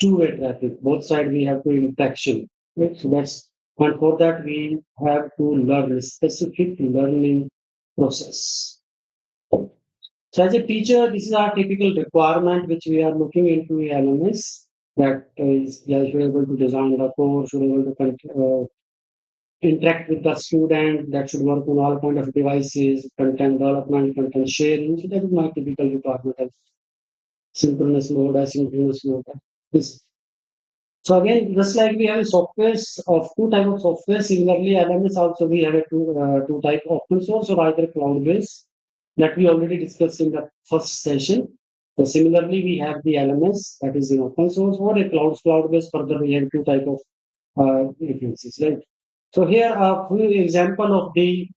two-way traffic. Both sides we have to interaction. Right? So that's and for that we have to learn a specific learning process. So as a teacher, this is our typical requirement which we are looking into the LMS that is yeah, should able to design the course, should able to interact with the student, that should work on all kind of devices, content development, content sharing. So that is my typical requirement of synchronous mode, asynchronous mode. This So again, just like we have softwares of two type of software, similarly LMS also we have a two type open source or either cloud based that we already discussed in the first session. So similarly, we have the LMS that is in open source or a cloud based. Further, we have two type of references, right? So here are few example of the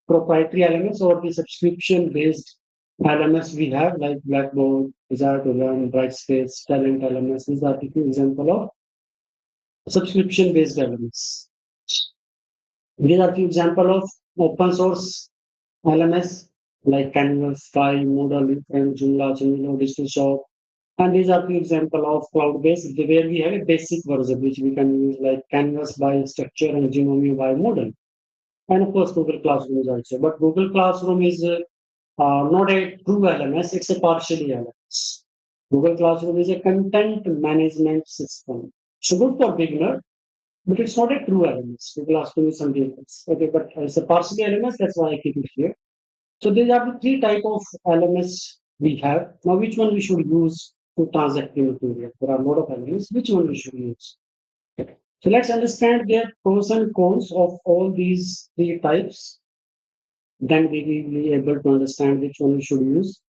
proprietary LMS or the subscription based LMS we have like Blackboard, Desire to Learn, Brightspace, Talent LMS. These are the few example of subscription based elements. These are few example of open source LMS like Canvas, Sky, Moodle, and Joomla, Chimino, Digital Shop. And these are few example of cloud based where we have a basic version which we can use like Canvas by Structure and Genomic by Moodle. And of course Google Classroom is also. But Google Classroom is not a true LMS, it's a partially LMS. Google Classroom is a content management system. So good for beginner, but it's not a true LMS. Google Classroom is something else. Okay, but it's a partially LMS, that's why I keep it here. So these are the three type of LMS we have. Now, which one we should use to transact the material? There are a lot of LMS. Which one we should use? Okay. So let's understand their pros and cons of all these three types. Then we will be able to understand which one we should use.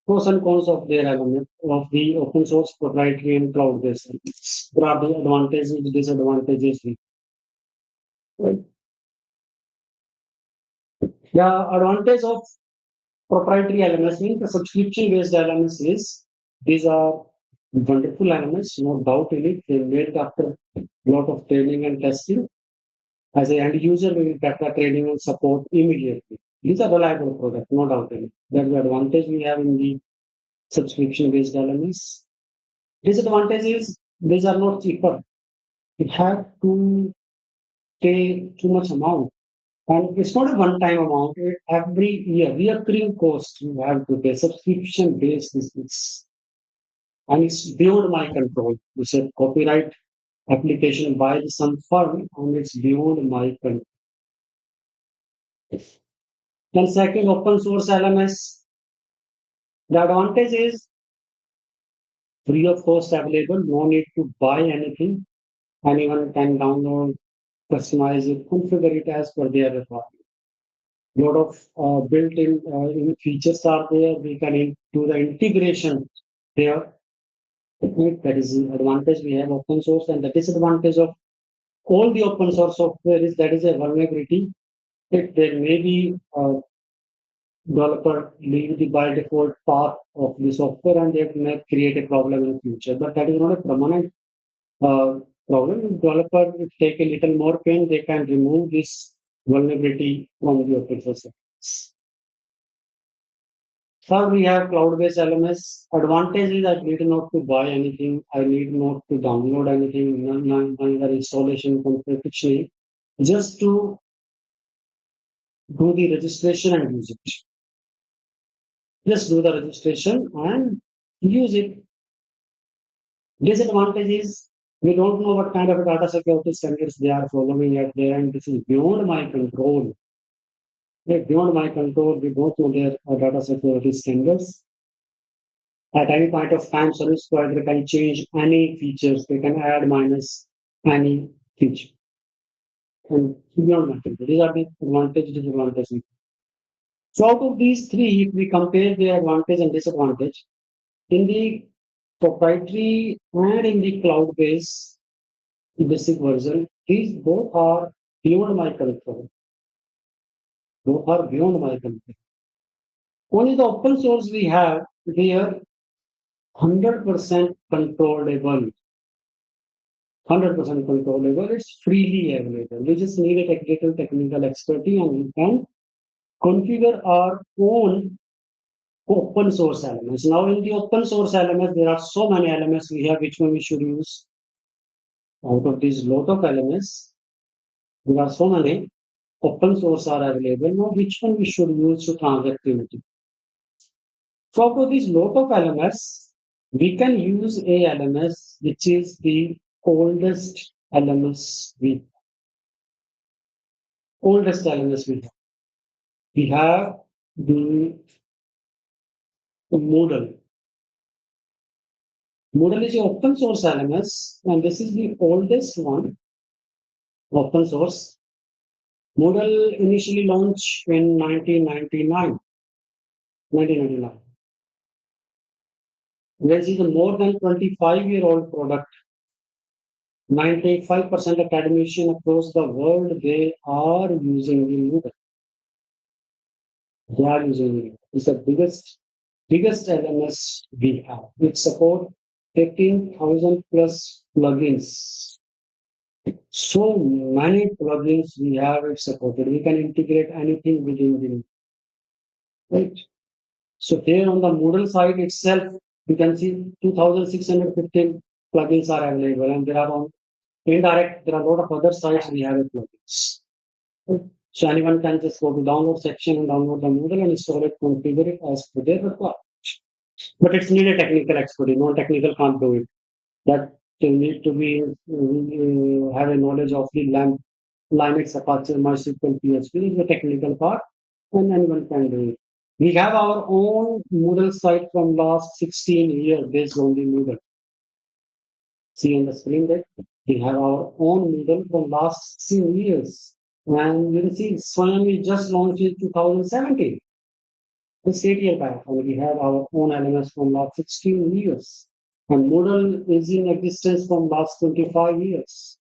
Pros and cons of their element of the open source, proprietary, and cloud-based. What are the advantages and disadvantages? Right. The advantage of proprietary LMS means the subscription-based LMS is these are wonderful LMS, no doubt in it. They made after a lot of training and testing. As an end user, we will get the training and support immediately. These are reliable products, no doubt in it. That's the advantage we have in the subscription-based LMS. Disadvantage is these are not cheaper. You have to pay too much amount. And it's not a one-time amount. Every year, recurring cost you have to pay. Subscription-based business. And it's beyond my control. It's a copyright application by some firm, and it's beyond my control. Then second, open source LMS. The advantage is free of cost available. No need to buy anything. Anyone can download, customize it, configure it as per their requirement. Lot of built-in features are there. We can do the integration there. That is the advantage we have open source, and the disadvantage of all the open source software is that is a vulnerability. If there may be developer leave the by default path of the software and that may create a problem in the future. But that is not a permanent problem. If developer will take a little more pain, they can remove this vulnerability from the open source. Third, we have cloud-based LMS. Advantage is I need not to buy anything. I need not to download anything, none other installation configuration, just to do the registration and use it. Just do the registration and use it. Disadvantage is we don't know what kind of data security standards they are following at there, and this is beyond my control. Beyond my control, we don't know their data security standards. At any point of time, service provider can change any features. They can add minus any feature. And beyond my control. These are the advantages, disadvantages. So out of these three, if we compare the advantage and disadvantage, in the proprietary and in the cloud-based basic version, these both are beyond my control. Both are beyond my control. Only the open source we have, they are 100% controllable. 100% controllable. It's freely available. We just need a technical expertise and we can configure our own open source LMS. Now in the open source LMS, there are so many LMS we have. Which one we should use? Out of these lot of LMS, there are so many open source are available. Now which one we should use to transact unity? So out of this lot of LMS, we can use a LMS which is the oldest LMS we have. We have the Moodle. Moodle is an open source LMS, and this is the oldest one, open source. Moodle initially launched in 1999. This is a more than 25-year-old product. 95% academicians across the world, they are using the Moodle. They are using it. It's the biggest LMS we have. It supports 18,000 plus plugins. So many plugins we have it supported. We can integrate anything within the right. So here on the Moodle side itself, you can see 2,615 plugins are available, and there are on indirect, there are a lot of other sites we have plugins. Right. So anyone can just go to download section and download the Moodle and install it, configure it as per their requirement. But it's needed technical expertise. Non-technical can't do it. That you need to be have a knowledge of the Linux, Apache, MySQL, PHP is the technical part, and anyone can do it. We have our own Moodle site from last 16 years based on the Moodle. See on the screen there, we have our own Moodle from last 16 years. And you can see Swayam we just launched in 2017. It's 8 years back, and we have our own LMS from last 16 years. And Moodle is in existence from last 25 years.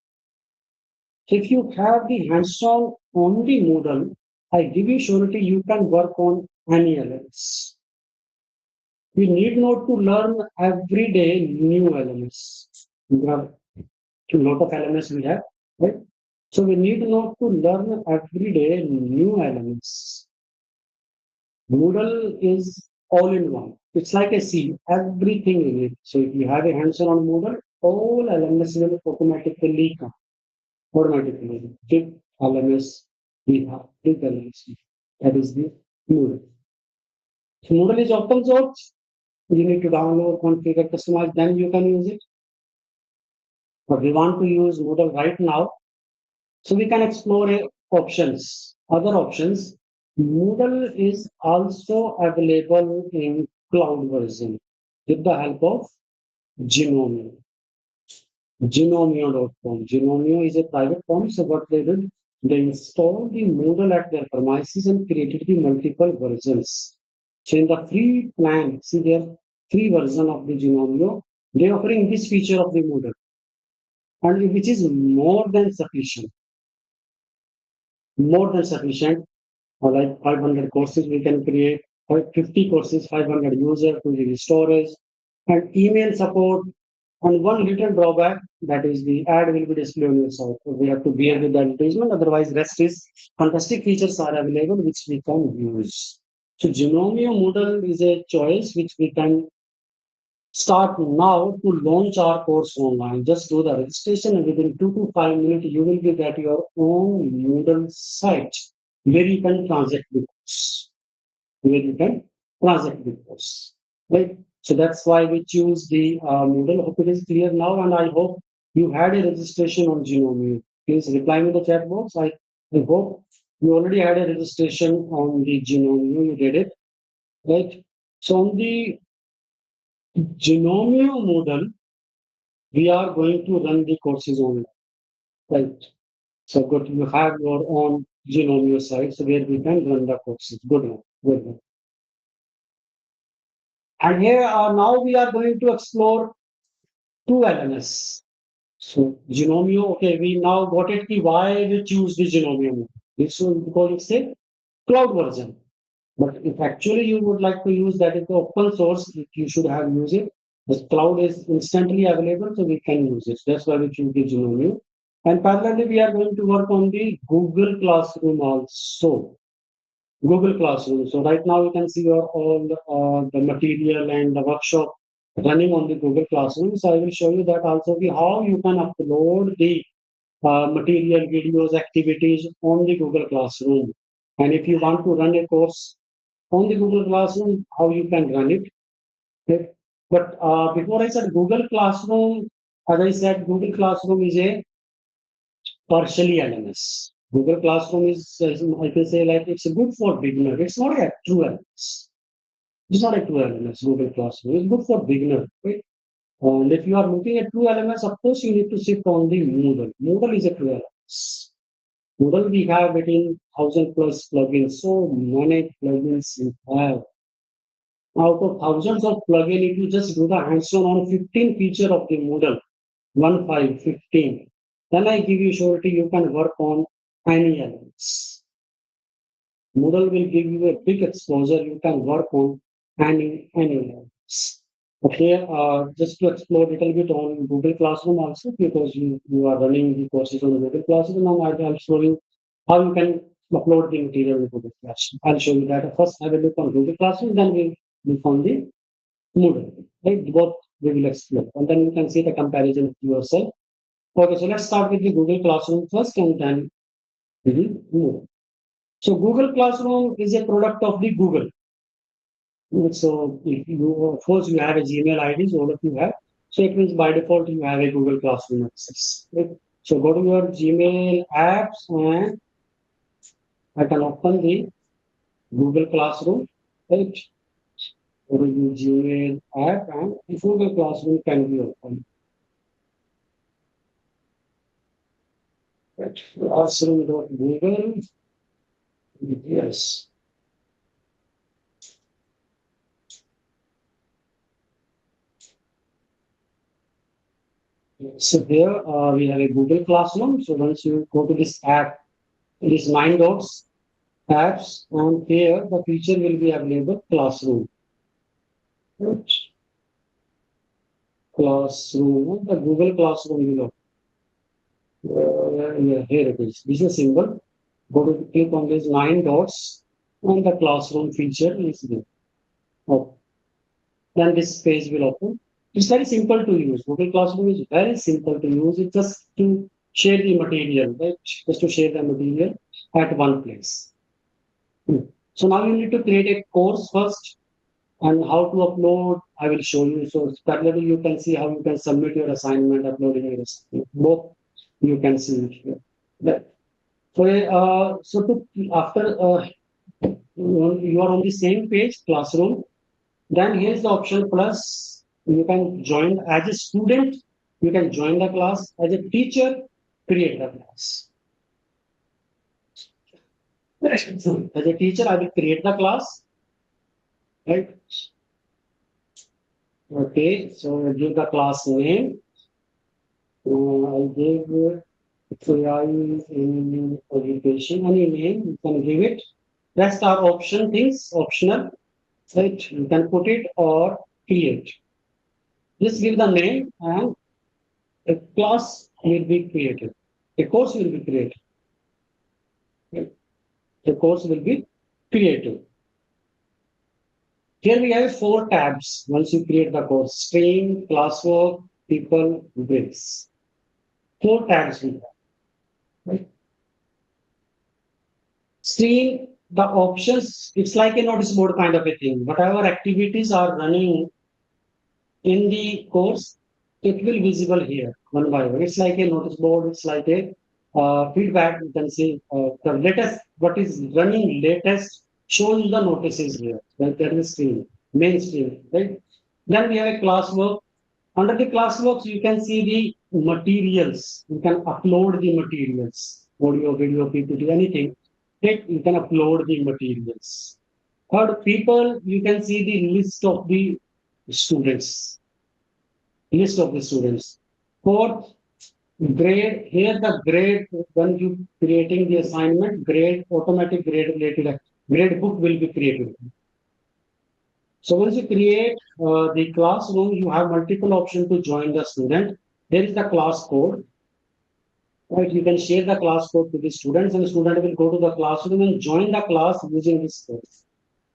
If you have the hands-on on the Moodle, I give you surety you can work on any LMS. We need not to learn every day new LMS. We have a lot of LMS we have, right? So we need not to learn every day new elements. Moodle is all in one. It's like a seed, everything in it. So if you have a hands on Moodle, all LMS will automatically come. Automatically. Big LMS we have, big LMS. That is the Moodle. So Moodle is open source. You need to download, configure, customize, then you can use it. But we want to use Moodle right now. So we can explore options, other options. Moodle is also available in cloud version with the help of Genomio. Genomio.com. Genomio is a private firm, so what they did, they installed the Moodle at their premises and created the multiple versions. So in the free plan, see their free version of the Genomio, they are offering this feature of the Moodle, and which is more than sufficient. More than sufficient. Like 500 courses we can create, 50 courses, 500 users to the storage, and email support. And one little drawback, that is the ad will be displayed on your site. So we have to bear with the advertisement. Otherwise, rest is fantastic features are available which we can use. So Genomio Moodle is a choice which we can start now to launch our course online. Just do the registration, and within 2 to 5 minutes, you will be at your own Moodle site where you can transact the course. Right? So that's why we choose the Moodle. Hope it is clear now, and I hope you had a registration on Genomio. Please reply me the chat box. I hope you already had a registration on the Genomio. You did it, right? So on the Genomio Moodle, we are going to run the courses online, right? So good, you have your own Genomio site, so where we can run the courses. Good one, good one. And here now we are going to explore two LMS. So Genomio, okay, we now got it. Why we choose the Genomio? This one because it's a cloud version. But if actually you would like to use that, it's open source, you should have used it. The cloud is instantly available, so we can use it. That's why we choose the Genomio. And parallelly, we are going to work on the Google Classroom also. Google Classroom. So right now you can see your all the material and the workshop running on the Google Classroom. So I will show you that also how you can upload the material, videos, activities on the Google Classroom. And if you want to run a course on the Google Classroom, how you can run it. Okay. But before I said Google Classroom, as I said, Google Classroom is a partially LMS. Google Classroom is, I can say, like it's good for beginner. It's not a true LMS. It's not a true LMS, Google Classroom. It's good for beginner. Right? And if you are looking at true LMS, of course, you need to shift on the Moodle. Moodle is a true LMS. Moodle, we have it in 1,000+ plugins. So many plugins we have. Out of thousands of plugins, if you just do the hands-on on 15 feature of the Moodle, 15, then I give you surety you can work on any elements. Moodle will give you a big exposure. You can work on any elements. Okay, just to explore a little bit on Google Classroom also, because you are running the courses on Google Classroom, and I'll show you how you can upload the material in Google Classroom. I'll show you that. First, have a look on Google Classroom, then we'll look on the Moodle. Right, both we will explore, and then you can see the comparison yourself. Okay, so let's start with the Google Classroom first, and then we will move. So Google Classroom is a product of the Google. So if you, of course, you have a Gmail ID, so all of you have. So it means by default you have a Google Classroom access. Right? So go to your Gmail apps and I can open the Google Classroom. Right? Go to your Gmail app and the Google Classroom can be opened. Right? Classroom.google. Yes. So here we have a Google Classroom. So once you go to this app, it is 9 dots apps, and here the feature will be available Classroom. Right? Classroom, the Google Classroom will yeah, here it is. This is a symbol. Go to click on these 9 dots, and the Classroom feature is there. Oh, then this page will open. It's very simple to use. Google Classroom is very simple to use. It's just to share the material, right? Just to share the material at one place. So now you need to create a course first, and how to upload. I will show you. So parallelly, you can see how you can submit your assignment, uploading your assignment. Both you can see it here. Right. So, after you are on the same page, classroom. Then here's the option plus. You can join as a student. You can join the class as a teacher. Create the class. So, as a teacher, I will create the class. Right. Okay. So I give the class name. I give AI in education. Any name you can give it. Rest are option things, optional. Right? You can put it or create. Just give the name and a class will be created. A course will be created. Okay. The course will be created. Here we have 4 tabs once you create the course. Stream, classwork, people, grades. 4 tabs we have. Right? Stream, the options, it's like a notice board kind of a thing. Whatever activities are running in the course, it will visible here one by one. It's like a notice board. It's like a feedback. You can see the latest, what is running latest, shows the notices here. Like that is stream, main stream, right? Then we have a classwork. Under the classworks, you can see the materials. You can upload the materials, audio, video, PPT, anything. Right? You can upload the materials. Third, people, you can see the list of the students. List of the students. Fourth, grade. Here the grade, when you creating the assignment, grade, automatic grade related grade book will be created. So once you create the classroom, you have multiple options to join the student. There is the class code. Right? You can share the class code to the students, and the student will go to the classroom and join the class using this code.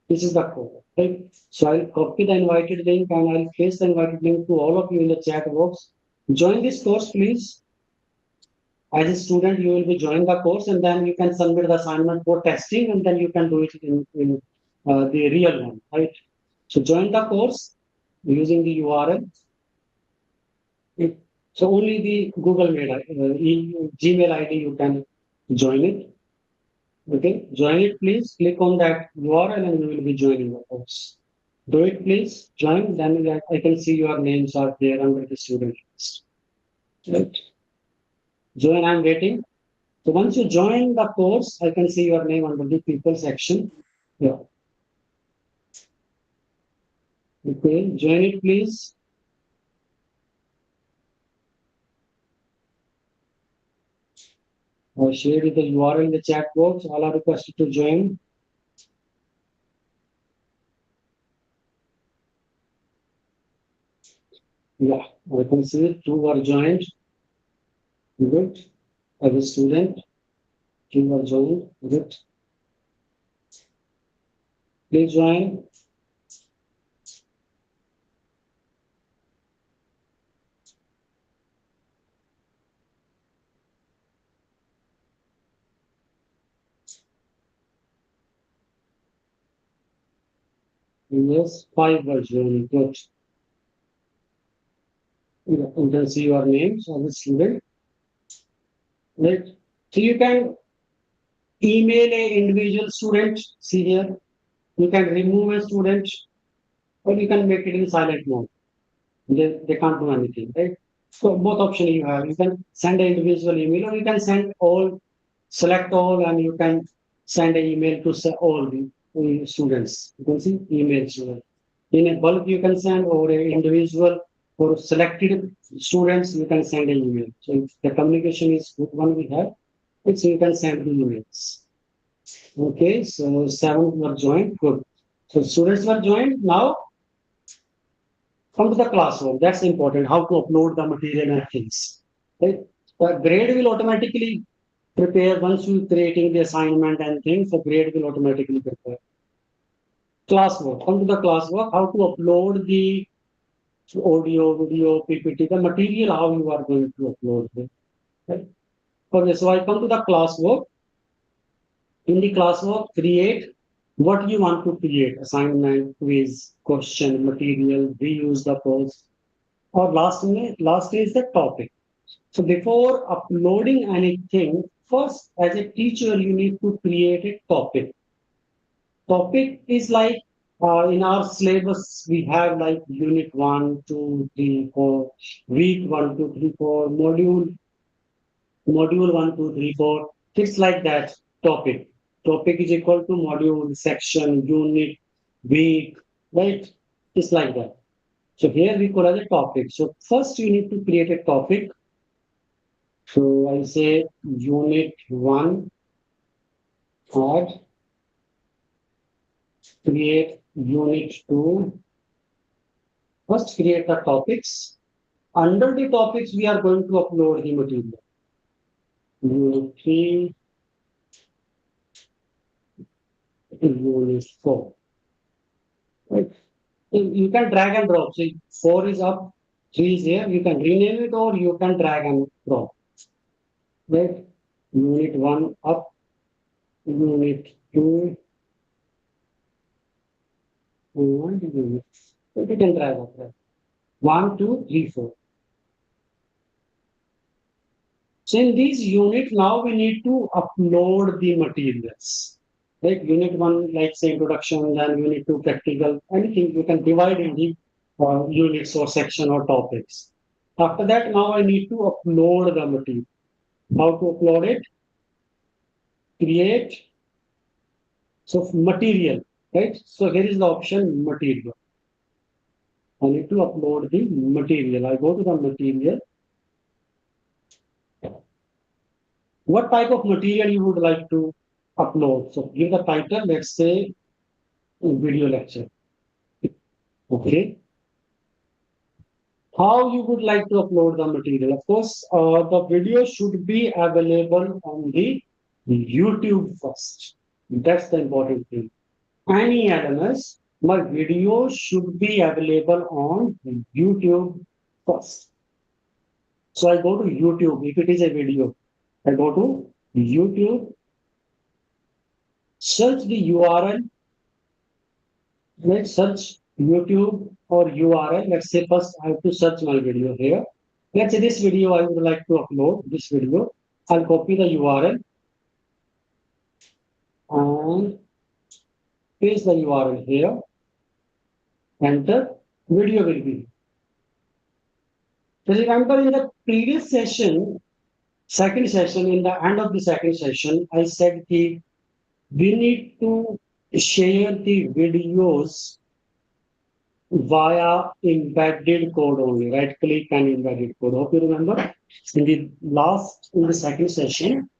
This is the code, right? So I'll copy the invited link and I'll paste the invited link to all of you in the chat box. Join this course, please. As a student, you will be joining the course and then you can submit the assignment for testing and then you can do it in the real one, right? So join the course using the URL. So only the Google Mail, Gmail ID you can join it. Okay, join it, please. Click on that URL and you will be joining the course. Do it, please. Join. Then I can see your names are there under the student list. Right. Join. I'm waiting. So once you join the course, I can see your name under the people section. Yeah. Okay. Join it, please. I shared the URL in the chat box. All are requested to join. Yeah. I can see two are joined. Good. As a student, two are joined. Good. Please join. Yes. Five are joined. Good. Yeah, you can see your names as a student. Right. So you can email a individual student. See here. You can remove a student or you can make it in silent mode. They can't do anything, right? So both options you have. You can send an individual email or you can send all, select all, and you can send an email to all the students. You can see email student. In a bulk, you can send or an individual for selected students, you can send an email. So if the communication is good one we have, it's you can send the emails. Okay, so seven were joined. Good. So students were joined. Now come to the classroom. That's important. How to upload the material and things. Right? The grade will automatically prepare once you creating the assignment and things. The grade will automatically prepare. Classwork. Come to the classwork. How to upload the audio, video, PPT, the material. How you are going to upload it. Right? Okay. So I come to the classwork. In the classwork, create what you want to create. Assignment, quiz, question, material. Reuse the post. Or last is the topic. So before uploading anything, first as a teacher, you need to create a topic. Topic is like in our syllabus, we have like unit 1, 2, 3, 4, week 1, 2, 3, 4, module 1, 2, 3, 4. It's like that topic. Topic is equal to module, section, unit, week, right? It's like that. So here we call as a topic. So first you need to create a topic. So I say unit 1, add, create unit 2. First create the topics. Under the topics, we are going to upload the material. Unit 3, unit 4. Right? You can drag and drop. So 4 is up, 3 is here. You can rename it or you can drag and drop. Right? Unit 1 up, unit 2, and unit. So you can drag up. Right? 1, 2, 3, 4. So in these unit, now we need to upload the materials. Like unit 1, like say introduction, then unit 2, practical, anything you can divide in the units or section or topics. After that, now I need to upload the material. How to upload it? Create. So material, right? So here is the option material. I need to upload the material. I go to the material. What type of material you would like to upload? So give the title, let's say video lecture. Okay. How you would like to upload the material? Of course, the video should be available on the YouTube first. That's the important thing. Any LMS, my video should be available on YouTube first. So I go to YouTube. If it is a video, I go to YouTube, search the URL. Let's search YouTube or URL. Let's say first I have to search my video here. Let's say this video I would like to upload this video. I'll copy the URL and paste the URL here. Enter. Video will be. So remember in the previous session, second session, in the end of the second session, I said we need to share the videos via embedded code only, right click and embedded code. Hope you remember. In the second session,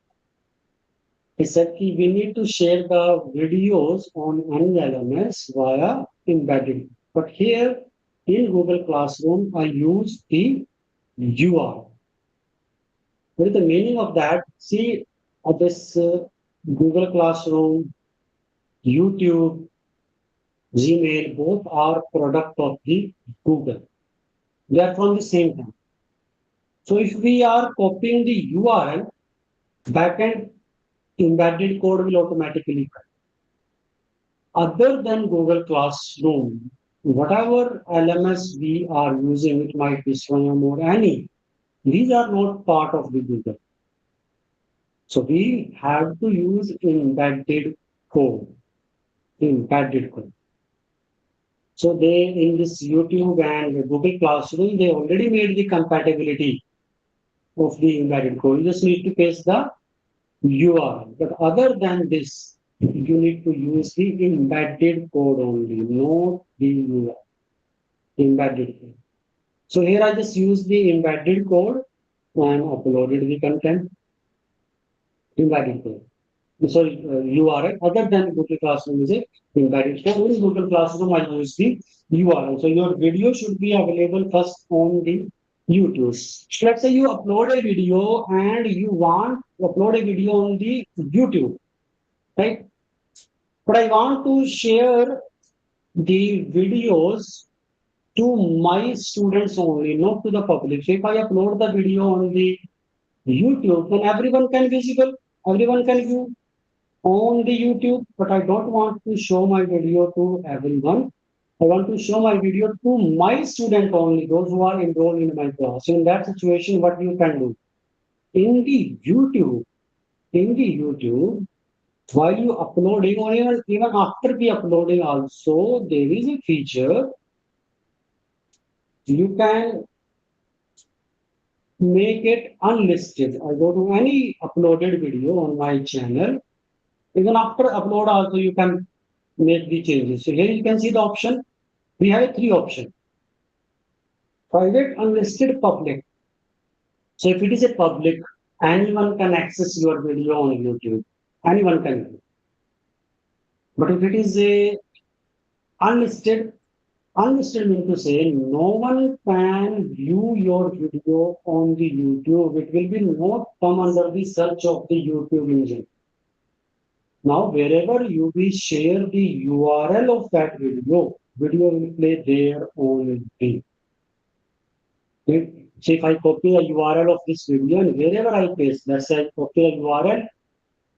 I said we need to share the videos on any LMS via embedded. But here in Google Classroom, I use the URL. What is the meaning of that? See, this Google Classroom, YouTube, Gmail, both are product of the Google. They are from the same time. So if we are copying the URL, backend embedded code will automatically come. Other than Google Classroom, whatever LMS we are using, it might be Swayam or any, these are not part of the Google. So we have to use embedded code. Embedded code. So they in this YouTube and Google Classroom, they already made the compatibility of the embedded code. You just need to paste the URL. But other than this, you need to use the embedded code only, not the URL. Embedded code. So here I just use the embedded code and uploaded the content. Embedded code. Sorry, URL. Other than Google Classroom is a embedded code. In Google Classroom, I use the URL. So your video should be available first on the YouTube. Let's say you upload a video and you want to upload a video on the YouTube, right? But I want to share the videos to my students only, not to the public. So if I upload the video on the YouTube, then everyone can visible, everyone can view on the YouTube, but I don't want to show my video to everyone. I want to show my video to my student only, those who are enrolled in my class. So in that situation, what you can do? In the YouTube, while you uploading or even after the uploading also, there is a feature you can make it unlisted. I go to any uploaded video on my channel. Even after upload also you can make the changes. So here you can see the option. We have three options. Private, unlisted, public. So if it is a public, anyone can access your video on YouTube. Anyone can. But if it is a unlisted, unlisted means to say no one can view your video on the YouTube. It will be not come under the search of the YouTube engine. Now, wherever you will share the URL of that video, video will play there only. So if I copy the URL of this video and wherever I paste, let's say I copy the URL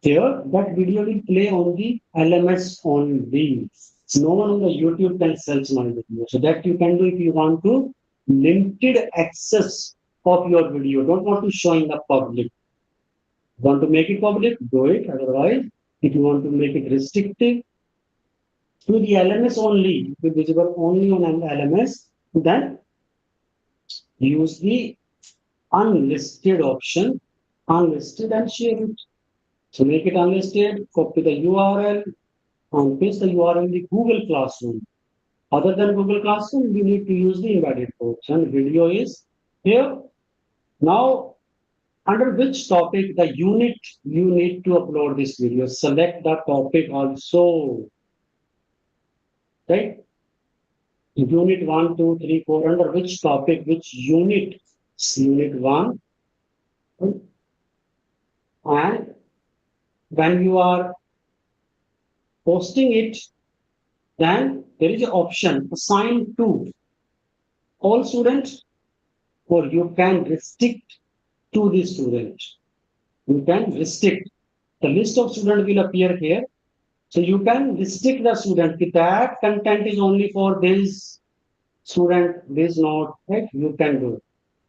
here, that video will play on the LMS only. No one on the YouTube can search my video. So that you can do if you want to limited access of your video. Don't want to show in the public. Want to make it public? Do it. Otherwise, if you want to make it restrictive to the LMS only, to be visible only on an LMS, then use the unlisted option, unlisted and share it. So make it unlisted, copy the URL and paste the URL in the Google Classroom. Other than Google Classroom, we need to use the embedded code. And video is here. Now, under which topic the unit you need to upload this video. Select the topic also. Right? Unit 1, 2, 3, 4, under which topic, which unit? Unit 1. And when you are posting it, then there is an option assign to all students, or you can restrict to the student. You can restrict. The list of students will appear here. So you can restrict the student. If that content is only for this student, this note, right? You can do it.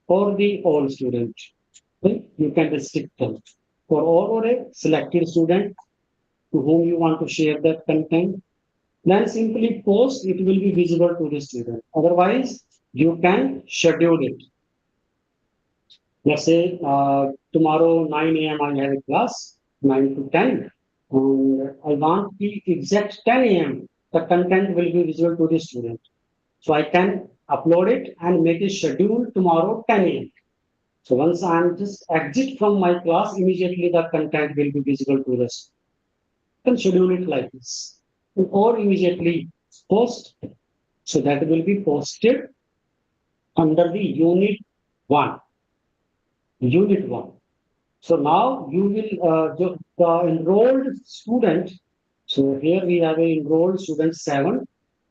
For the all students, right? You can restrict them. For all or a selected student to whom you want to share that content, then simply post, it will be visible to the student. Otherwise, you can schedule it. Let's say tomorrow 9 a.m. I have a class, 9 to 10, and I want the exact 10 a.m. The content will be visible to the student. So I can upload it and make a schedule tomorrow 10 a.m. So once I'm just exit from my class, immediately the content will be visible to the student. You can schedule it like this. Or immediately post. So that will be posted under the unit 1. Unit 1. So now you will, the enrolled student, so here we have a enrolled student 7.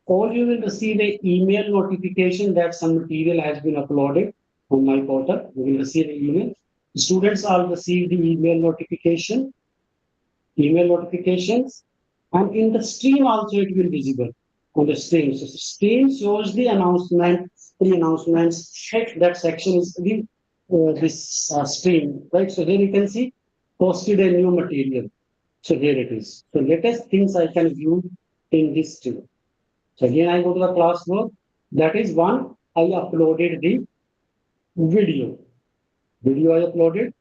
All you will receive a email notification that some material has been uploaded on my portal. You will receive an email. Students all receive the email notifications, and in the stream also it will visible on the stream. So the stream shows the announcement, pre-announcements. That section is the this stream, right? So here you can see posted a new material. So here it is. So latest things I can view in this stream. So again I go to the classwork. That is one. I uploaded the video. Video I uploaded.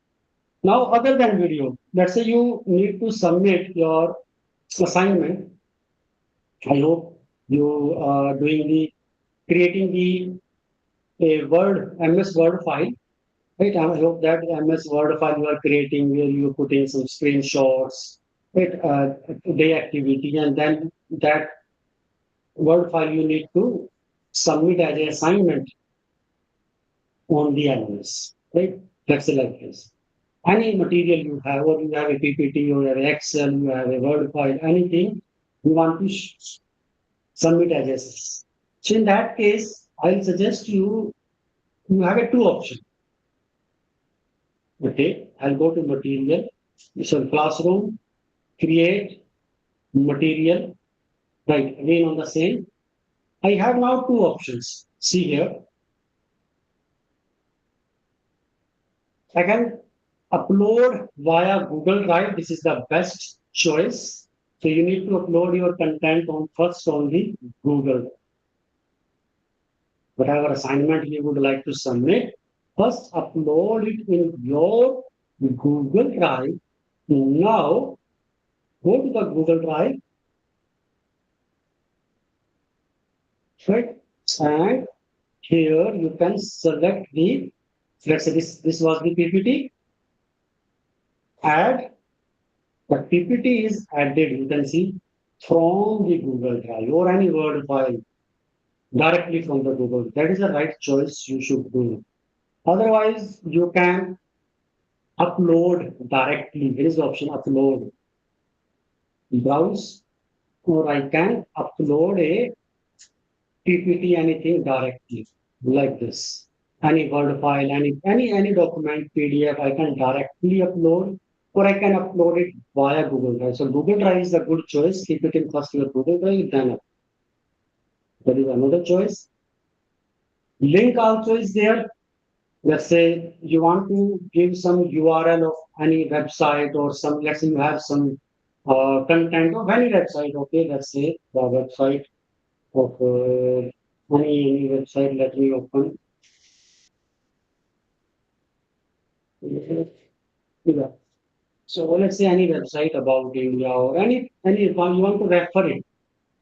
Now, other than video, let's say you need to submit your assignment. I hope you are doing the creating the a Word MS Word file, right? I hope that MS Word file you are creating where you put in some screenshots, right? Day activity, and then that Word file you need to submit as an assignment on the LMS, right? Let's say like this. Any material you have, or you have a PPT, or you have Excel, you have a Word file, anything you want to submit as a. So in that case, I'll suggest you have a two option. Okay, I'll go to material. So classroom, create material. Right, again on the same. I have now two options. See here, I can upload via Google Drive. This is the best choice. So you need to upload your content on first on the Google. Whatever assignment you would like to submit, first upload it in your Google Drive. Now go to the Google Drive, right? And here you can select the, let's say this was the PPT. Add, the PPT is added, you can see, from the Google Drive or any Word file directly from the Google. That is the right choice you should do. Otherwise, you can upload directly. There is the option upload, browse, or I can upload a PPT anything directly like this. Any Word file, any document, PDF, I can directly upload, or I can upload it via Google Drive. So Google Drive is a good choice. Keep it in first your Google Drive, then there is another choice. Link also is there. Let's say you want to give some URL of any website or some, let's say you have some content of any website. Okay, let's say the website of any website. Let me open. Yeah. So let's say any website about India or any one you want to refer it.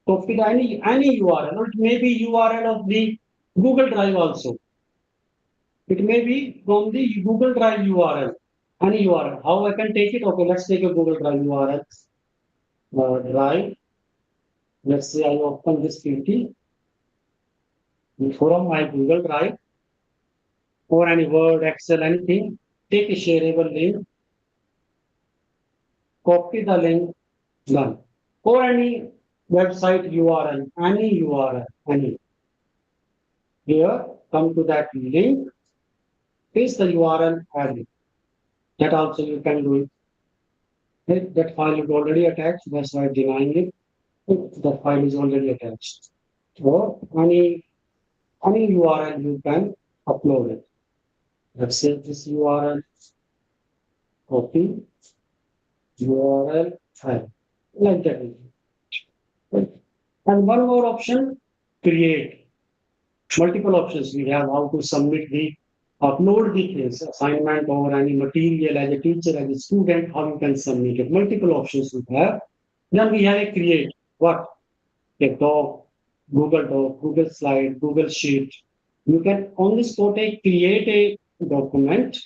So pick any URL, or it may be URL of the Google Drive also. It may be from the Google Drive URL, any URL. How I can take it? Okay, let's take a Google Drive URL. Drive. Let's say I open this PPT. from my Google Drive or any Word, Excel, anything, take a shareable link, copy the link, done. Or any website URL, any URL, any. Here, come to that link, paste the URL, add it. That also you can do it. That file is already attached, that's why denying it. The file is already attached. Or any URL you can upload it. Let's say this URL, copy URL file. Like that. Right? And one more option, create. Multiple options we have how to submit the upload the things, assignment or any material as a teacher, as a student, how you can submit it. Multiple options we have. Then we have a create. What? A doc, Google Doc, Google Slide, Google Sheet. You can on the spot create a document.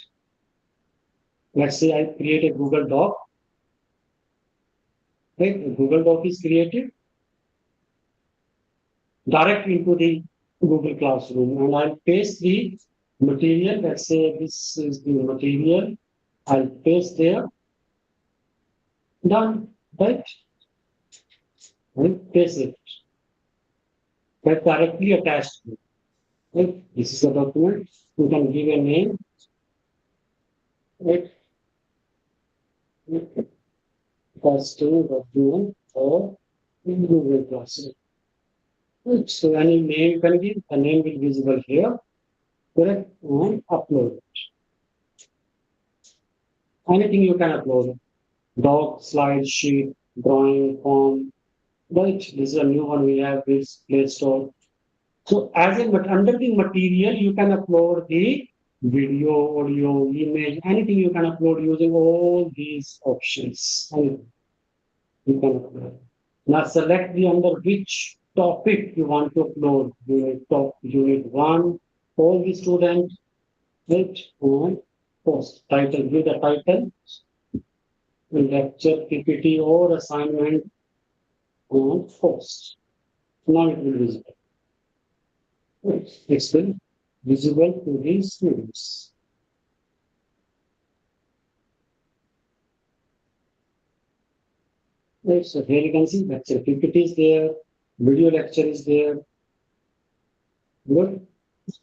Let's say I create a Google Doc. Right? A Google Doc is created direct into the Google Classroom and I'll paste the material. Let's say this is the material. I'll paste there. Done. Right? And paste it. That directly attached. Right? This is the document. You can give a name. Right? Custom document for Google Classroom. Right? So any name you can give. The name will be visible here. Correct? And upload it. Anything you can upload. Doc, slide, sheet, drawing, form. Right? This is a new one we have this Play Store. So as a but under the material, you can upload the video, audio, image, anything you can upload using all these options. Anything you can upload. Now select the under which topic you want to upload. Unit one, all the students, right? And post title, give the title, lecture, PPT, or assignment, and post. Now it will be visible. It's been visible to the students. Right, so here you can see lecture PPT is there, video lecture is there. Good.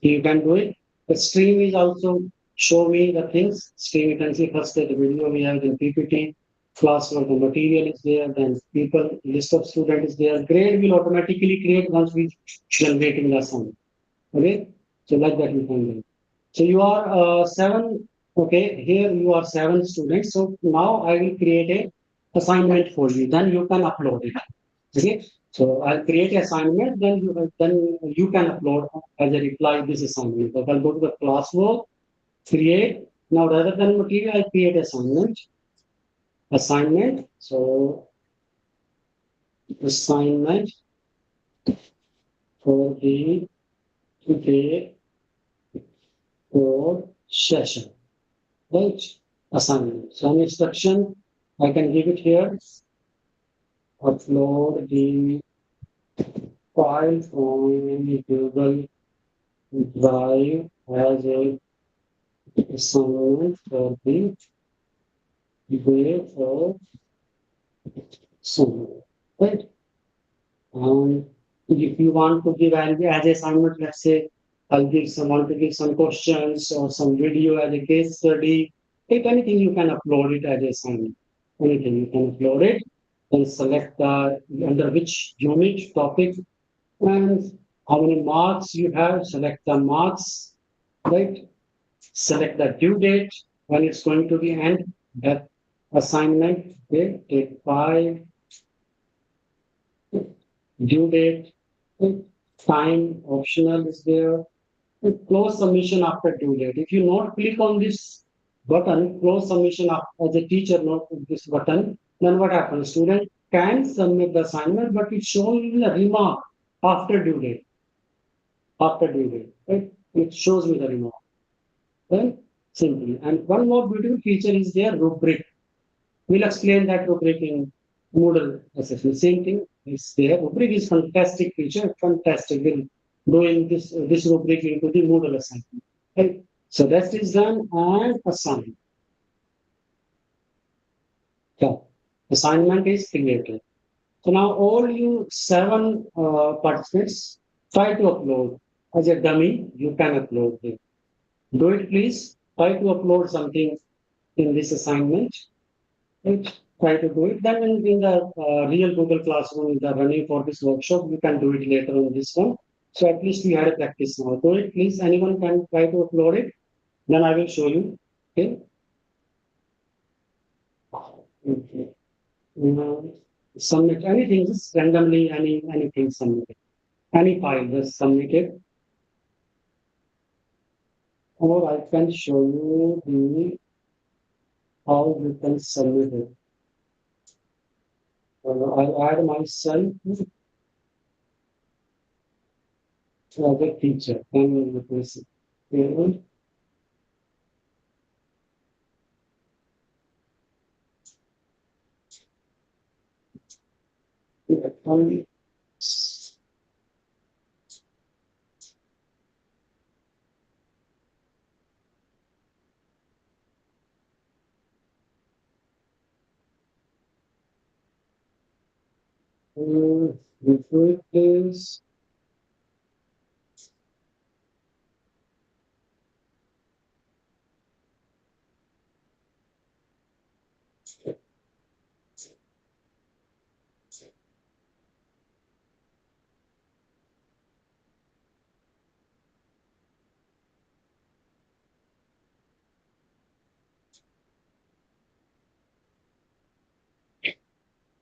You can do it. The stream is also show me the things. Stream you can see first the video we have, then PPT, class work, the material is there, then people, list of student is there. Grade will automatically create once we generating the assignment. Okay, so like that you can do. So you are seven. Okay, here you are seven students. So now I will create a assignment for you. Then you can upload it. Okay, so I'll create an assignment. Then you can upload as a reply this assignment. So I'll go to the classwork, create. Now rather than material, I create assignment. Assignment. So assignment for the today for session, right? Assignment. So an instruction, I can give it here. Upload the file from Google Drive as a assignment for the day for summer, right? And if you want to give as assignment, let's say I'll give some want to give some questions or some video as a case study. If anything, you can upload it as assignment. Anything you can upload it. Then select the under which unit topic and how many marks you have. Select the marks, right? Select the due date when it's going to be end. That assignment. Okay, take 5. Due date, time optional is there. Close submission after due date. If you not click on this button, close submission as a teacher, not this button, then what happens? Student can submit the assignment, but it's shown in the remark after due date. After due date, right? It shows me the remark. Right? Simply. And one more beautiful feature is there, rubric. We'll explain that rubric in Moodle assessment. Same thing is there. Rubric is fantastic feature, fantastic. Will doing this rubric into the Moodle assignment. Right? So that is done and assigned. Yeah. Assignment is created. So now all you seven participants try to upload as a dummy. You can upload it. Do it, please. Try to upload something in this assignment. Right? Try to do it. Then in the real Google Classroom, in the running for this workshop, you can do it later on this one. So at least we had a practice now. Do it, please. Anyone can try to upload it. Then I will show you. Okay. Okay. Now, submit anything, just randomly anything submit it. Any file, just submit it. Or I can show you the how you can submit it. I add myself as a teacher. Then we will replace it. Okay. Only before it is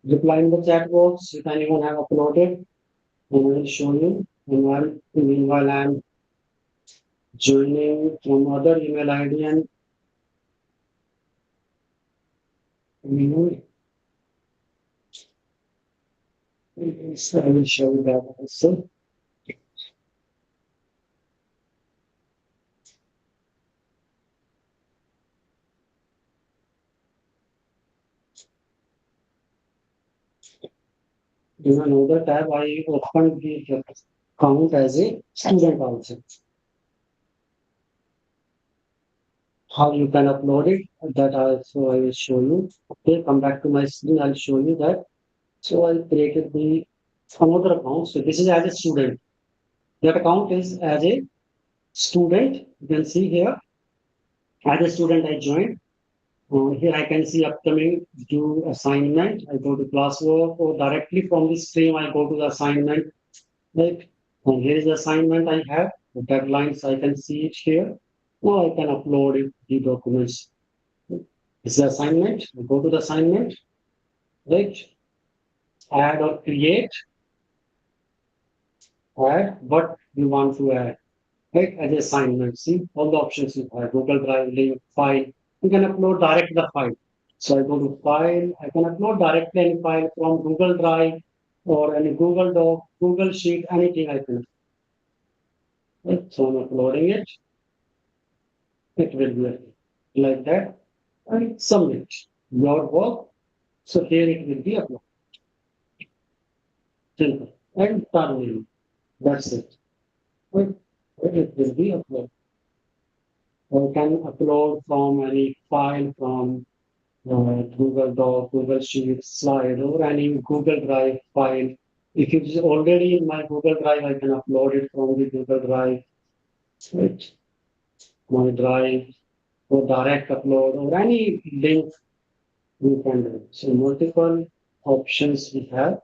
reply in the chat box if anyone have uploaded. I will show you. Meanwhile I'm joining from other email ID and email. So I will show you that also. In another tab, I opened the account as a student also. How you can upload it, that also I will show you. Okay, come back to my screen, I'll show you that. So I created the another account. So this is as a student. That account is as a student. You can see here, as a student I joined. Here I can see upcoming due assignment. I go to classwork or directly from the stream I go to the assignment. Right. And here is the assignment I have. The deadlines I can see it here. Now I can upload it, the documents. This is the assignment. I go to the assignment. Right. Add or create. Add what you want to add. Right. As assignment. See all the options you have. Google Drive, link, file. You can upload direct the file. So I go to file. I can upload directly any file from Google Drive or any Google Doc, Google Sheet, anything I can. Right. So I'm uploading it. It will be like that and submit your work. So here it will be uploaded. Simple. And terminate. That's it. Right. It will be uploaded. You can upload from any file from Google Doc, Google Sheet, slide, or any Google Drive file. If it is already in my Google Drive, I can upload it from the Google Drive, right? My Drive, or direct upload, or any link you can do. So multiple options we have.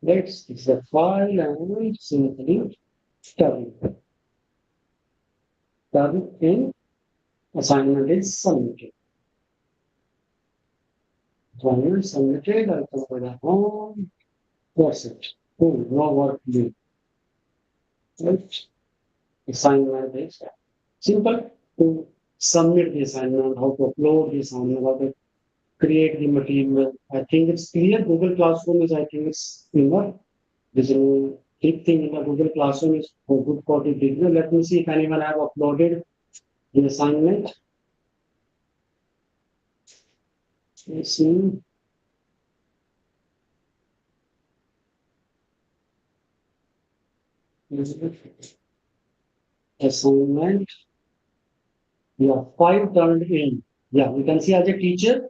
Let's it's a file and simply turn. Turn in assignment is submitted. Assignment submitted, I'll come to the home. That's it. Oh, no work due. Right? Assignment is simple to submit the assignment, how to upload the assignment, how to create the material. I think it's clear. Google Classroom is, I think it's enough. This is a big thing in the Google Classroom is for good for the beginner. Let me see if anyone have uploaded the assignment. Let's see. Assignment. Yeah, 5 turned in. Yeah, we can see as a teacher,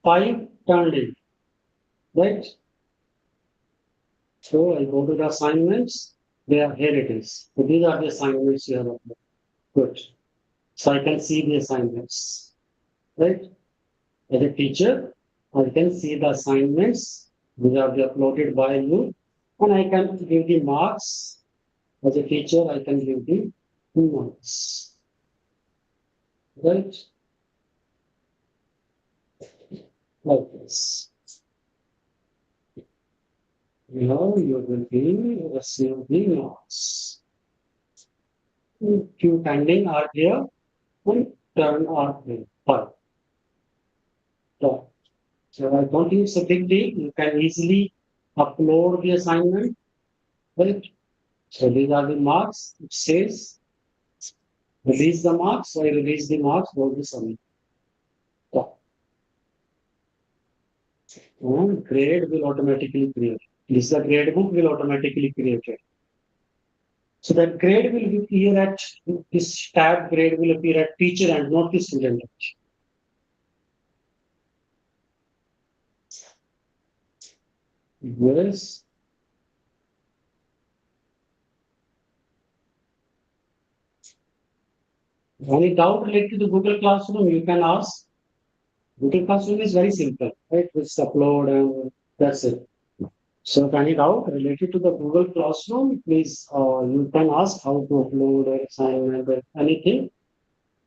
5 turned in, right? So I go to the assignments. There, here it is. So these are the assignments here. Good. So I can see the assignments, right? As a teacher, I can see the assignments which are uploaded by you, and I can give the marks. As a teacher, I can give the marks, right? Like this. Now you will be receiving marks. Few pending are here, and turn are here. Five. So I don't think it's a big deal. You can easily upload the assignment, right? So these are the marks. It says release the marks. So I release the marks, go to submit. So, and grade will automatically create. This the grade book will automatically create it. So that grade will appear at this tab grade will appear at teacher and not the student. Yes. Any doubt related to the Google Classroom, you can ask. Google Classroom is very simple, right? Just upload and that's it. So if any doubt related to the Google Classroom, please you can ask how to upload or assignment or anything.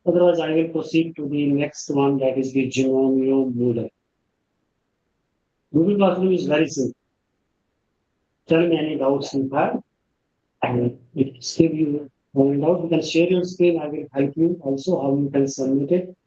Otherwise, I will proceed to the next one that is the Genomio Moodle. Google Classroom is very simple. Tell me any doubts you have. And if still you find out, you can share your screen. I will help you also how you can submit it.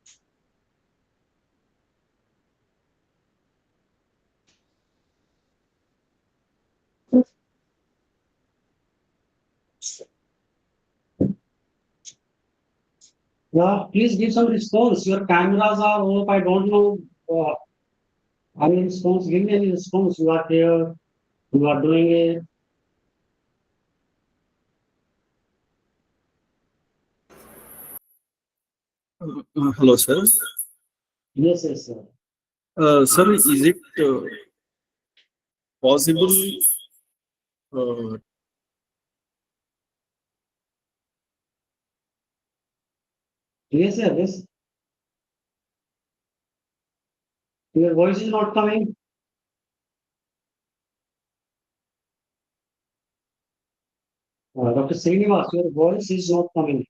Yeah, please give some response. Your cameras are off. I don't know. Any response? Give me any response. You are here. You are doing it. Hello, sir. Yes, yes, sir. Sir, is it possible? Uh, Yes, sir. Yes. Your voice is not coming. Dr. Srinivas, your voice is not coming.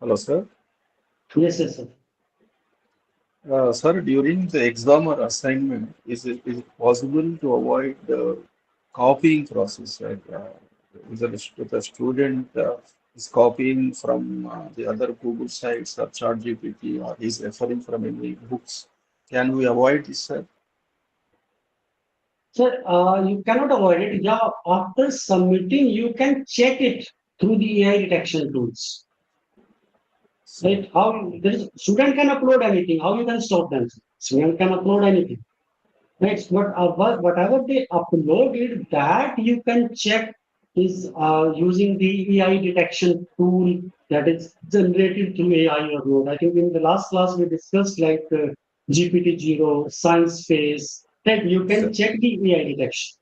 Hello, sir. Yes, yes, sir. Sir, during the exam or assignment, is it possible to avoid the copying process? Right? The student is copying from the other Google sites or ChatGPT, or is referring from any books. Can we avoid this, sir? Sir, you cannot avoid it. Yeah, after submitting, you can check it through the AI detection tools. So, Right? How there is student can upload anything. How you can stop them? Student can upload anything. Right? But whatever they uploaded, that you can check is using the AI detection tool that is generated through AI or not. I think in the last class we discussed like GPT-0, Science Face, that you can sir. check the AI detection.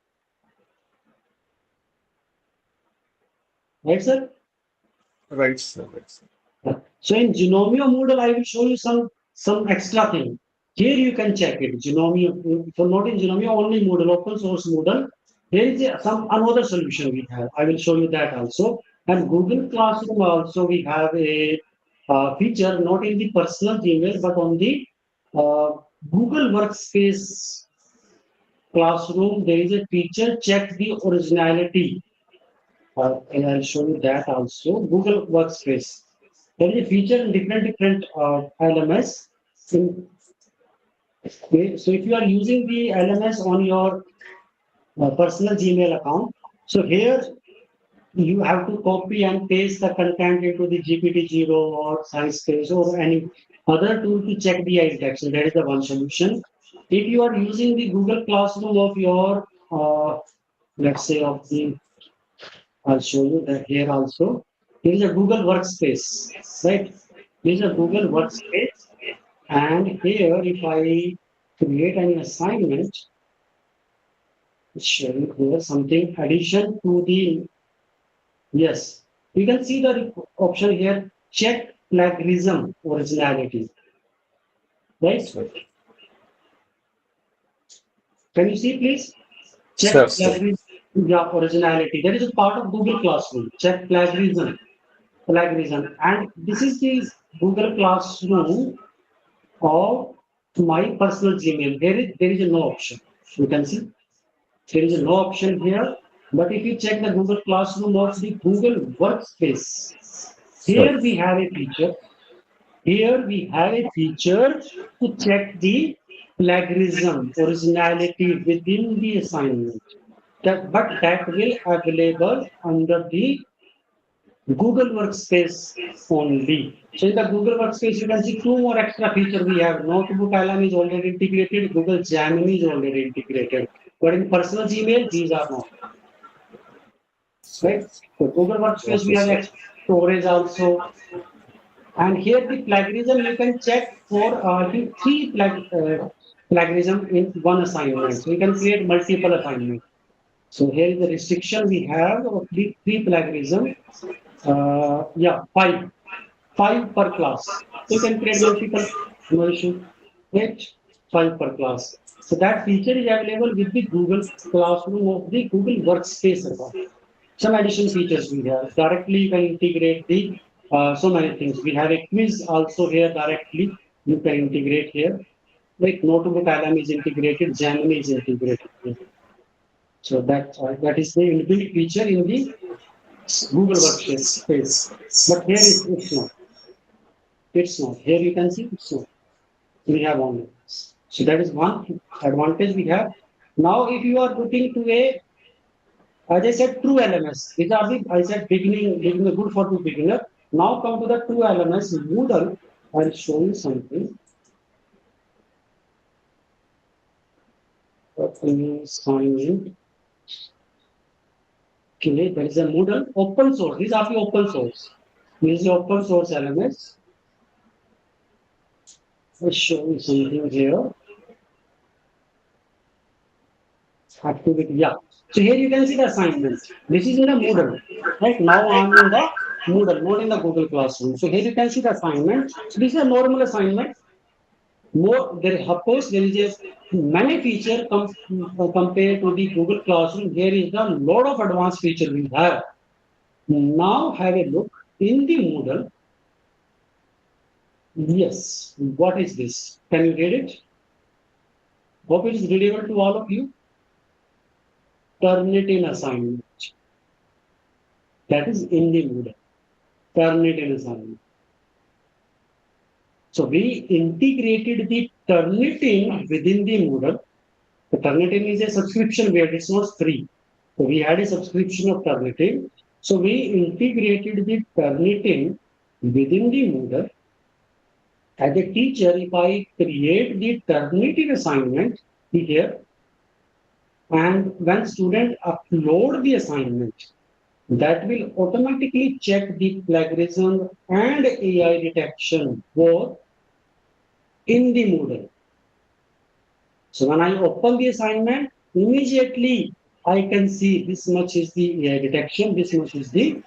Right, sir? Right, sir. Right, sir. So in Genomio Moodle, I will show you some extra thing. Here you can check it. Genomio, so not in Genomio, only Moodle, open source Moodle. There is some another solution we have. I will show you that also. And Google Classroom also we have a feature not in the personal Gmail but on the uh, Google Workspace Classroom. There is a feature check the originality. And I'll show you that also. Google Workspace. There is a feature in different LMS. Okay, so if you are using the LMS on your personal Gmail account, so here you have to copy and paste the content into the GPT-0 or ScienceSpace or any other tool to check the AI detection. That is the one solution. If you are using the Google Classroom of your let's say of the, I'll show you that here also. Here is a Google Workspace, right? This is a Google Workspace, and here if I create an assignment, it's showing here something addition to the, yes, you can see the option here, check plagiarism originality, right? Sir. Can you see please? Sure, Check sir. plagiarism, yeah, originality. That is a part of Google Classroom. Check plagiarism. And this is the Google Classroom of my personal Gmail. There is no option. You can see there is no option here. But if you check the Google Classroom of the Google Workspace, Sure. here we have a feature. Here we have a feature to check the plagiarism, originality within the assignment. But that will available under the Google Workspace only. So in the Google Workspace, you can see two more extra feature we have. Notebook Alarm is already integrated. Google Gemini is already integrated. But in personal Gmail, these are not, Sure. right? So Google Workspace, Okay, we have sir. extra storage also. And here the plagiarism, you can check for the plagiarism in one assignment. So you can create multiple assignments. So here is the restriction we have of the three plagiarism. Yeah, five per class. You can create multiple, no issue. Right? Five per class. So that feature is available with the Google Classroom of the Google Workspace account. Some additional features we have. Directly you can integrate the so many things. We have a quiz also here directly. You can integrate here. Like Notebook Alarm is integrated, Gemini is integrated here. So that is the inbuilt feature in the Google Workspace. But here it's not. It's not. Here you can see it's not. We have only. So that is one advantage we have. Now, if you are putting to a, as I said, true LMS. These are the, I said, beginning good for the beginner. Now come to the true LMS Moodle. I'll show you something. When you sign in, okay, there is a Moodle open source. These are the open source. This is the open source LMS. I'll show you something here. Activity, yeah. So here you can see the assignment. This is in the Moodle. Right now I'm in the Moodle, not in the Google Classroom. So here you can see the assignment. So this is a normal assignment. More there, of course, there is a many feature compared to the Google Classroom. There is a lot of advanced feature we have. Now have a look in the Moodle. Yes, what is this? Can you read it? Hope it is readable to all of you. Turnitin assignment. That is in the Moodle. Turnitin assignment. So we integrated the Turnitin within the Moodle. The Turnitin is a subscription where it's not free. So we had a subscription of Turnitin. So we integrated the Turnitin within the Moodle. As a teacher, if I create the Turnitin assignment here, and when student upload the assignment, that will automatically check the plagiarism and AI detection both in the Moodle. So when I open the assignment, immediately I can see this much is the AI detection, this much is the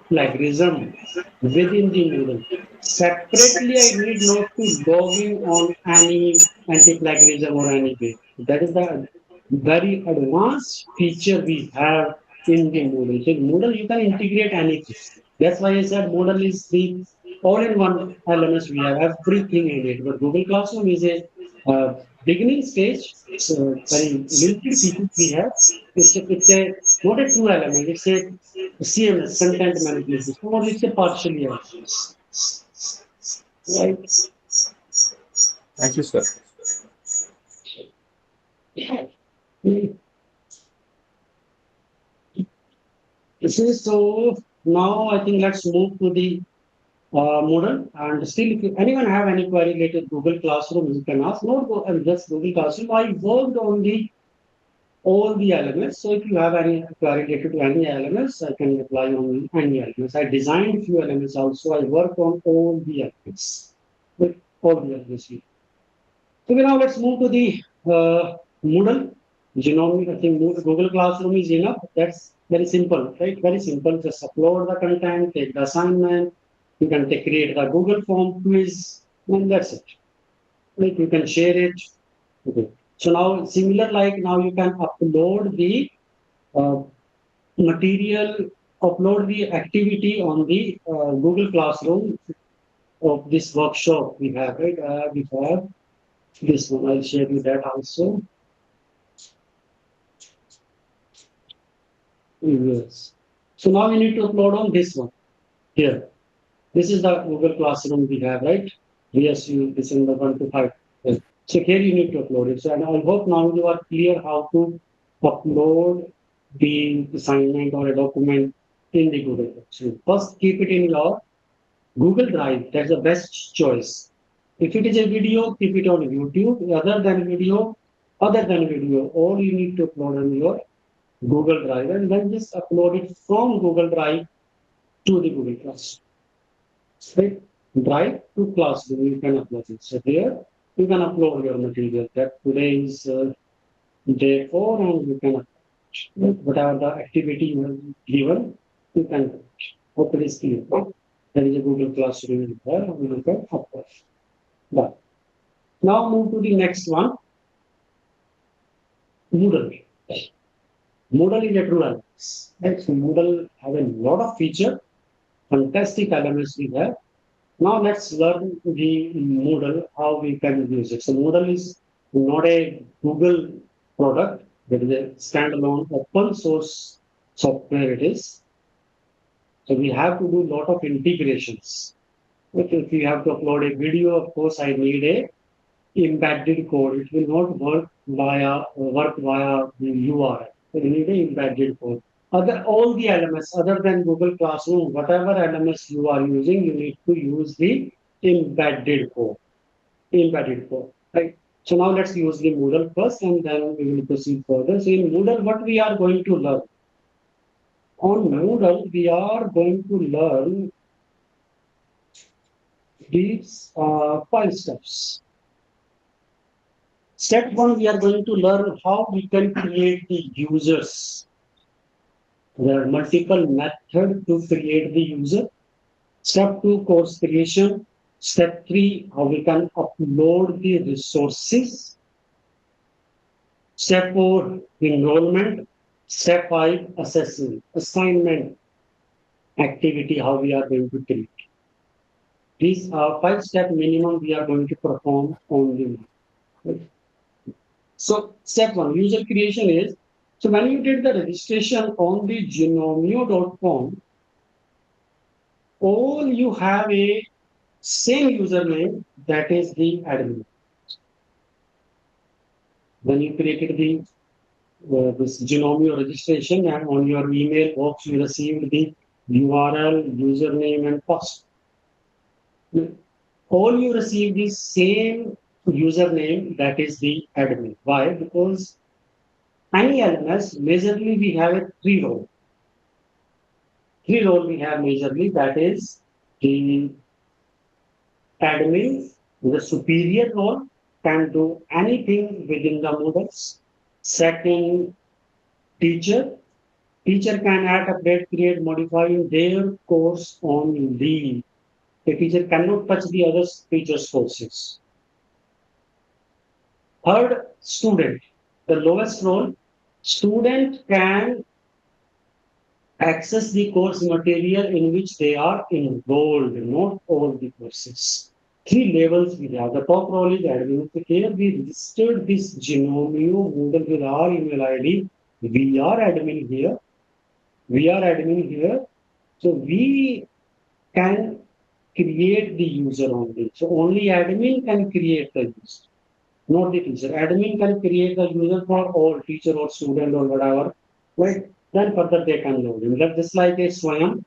plagiarism within the Moodle. Separately, I need not to log in on any anti-plagiarism or any way. That is the very advanced feature we have in the Moodle. So Moodle, you can integrate anything. That's why I said Moodle is the all-in-one LMS. We have everything in it. But Google Classroom is a beginning stage. So very limited features we have. It's a not a true element. It's a CMS, content management system, or it's a partially right. Thank you, sir. This is so now I think let's move to the Moodle. And still, if anyone have any query related to Google Classroom, you can ask. Not just Google Classroom. I worked on the all the elements. So if you have any query related to any elements, I can apply on any elements. I designed few elements also. I work on all the elements with all the elements. So now let's move to the Moodle. Genome, I think Google Classroom is enough. That's very simple, right? Very simple. Just upload the content, take the assignment. You can create the Google form quiz, and that's it. Like you can share it. Okay. So now similar like now you can upload the uh, material, upload the activity on the Google Classroom of this workshop we have, right? We have this one. I'll share you that also. Yes. So now we need to upload on this one here. This is the Google Classroom we have, right? VSU December 1 to 5. Yes. So here you need to upload it. So and I hope now you are clear how to upload the assignment or a document in the Google Classroom. First, keep it in your Google Drive. That's the best choice. If it is a video, keep it on YouTube. Other than video, all you need to upload on your Google Drive and then just upload it from Google Drive to the Google Classroom. Right? Drive to Classroom, you can upload it. So here you can upload your material. That today is day 4 and you can upload whatever the activity you have given, you can do it. Hope it is clear. There is a Google Classroom there and you can upload. Done. Now move to the next one, Moodle. Moodle is a true LMS. Right? So Moodle have a lot of feature, fantastic LMS we have. Now let's learn the Moodle, how we can use it. So Moodle is not a Google product, but is a standalone open source software it is. So we have to do a lot of integrations. If you have to upload a video, of course, I need a embedded code. It will not work via the URL. So you need an embedded code. All the LMS other than Google Classroom, whatever LMS you are using, you need to use the embedded code. Embedded code, right? So now let's use the Moodle first, and then we will proceed further. So in Moodle, what we are going to learn on Moodle, we are going to learn these 5 steps. Step 1, we are going to learn how we can create the users. There are multiple methods to create the user. Step 2, course creation. Step 3, how we can upload the resources. Step 4, enrollment. Step 5, assessment, assignment, activity, how we are going to create. These are 5 step minimum we are going to perform on the right? So step 1, user creation is, so when you did the registration on the genomio.com, all you have a same username that is the admin. When you created the this Genomio registration and on your email box you received the URL, username and password. All you receive the same username that is the admin. Why? Because any LMS, majorly we have a 3 role. 3 role we have majorly, that is the admin, the superior role, can do anything within the models. Second, teacher. Teacher can add, update, create, modify in their course only. The teacher cannot touch the other teacher's courses. Third, student. The lowest role, student can access the course material in which they are enrolled, not all the courses. 3 levels we have. The top role is admin. So here we registered this Genomio Moodle with our email ID. We are admin here. We are admin here. So we can create the user only. So only admin can create the user, not the teacher. Admin can create the user for all teacher or student or whatever. Right? Then further they can load in. That's just like a Swayam.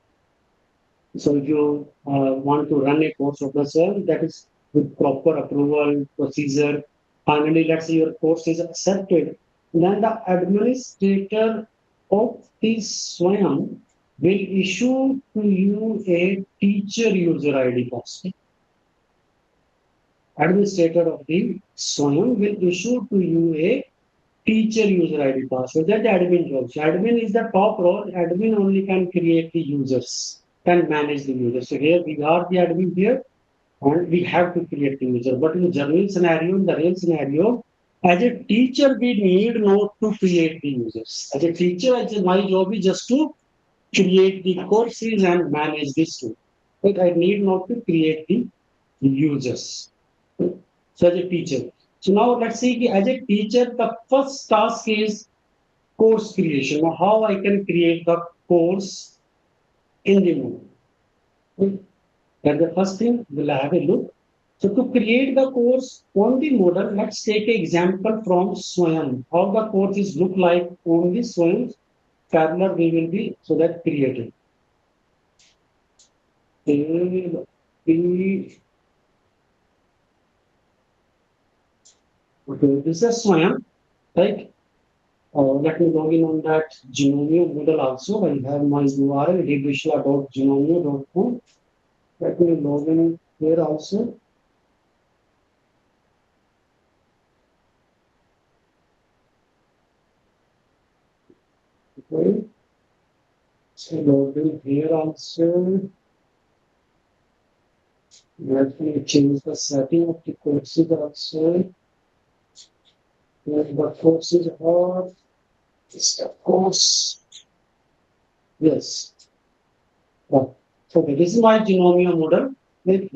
So if you want to run a course of the Swayam, that is with proper approval procedure. Finally, let's say your course is accepted. Then the administrator of the Swayam will issue to you a teacher user ID password. Administrator of the Swayam will issue to you a teacher user ID password. That's the admin role. So admin is the top role. Admin only can create the users, can manage the users. So here we are the admin here, and we have to create the user. But in general scenario, in the real scenario, as a teacher, we need not to create the users. As a teacher, my job is just to create the courses and manage this too. But I need not to create the users. So as a teacher. So now let's see as a teacher, the first task is course creation. Now how I can create the course in the Moodle. That's the first thing we'll have a look. So to create the course on the model, let's take an example from Swayam. How the courses look like on the Swayam parallel we will be so that created. Okay, this is Swayam, right? Let me log in on that Genomio model also. I have my URL dbishla.genomio.com. Let me log in here also. Okay. So log in here also. Let me change the setting of the courses also. Where the courses are. Is the course. Yes. Oh, okay, this is my Genomio model. Like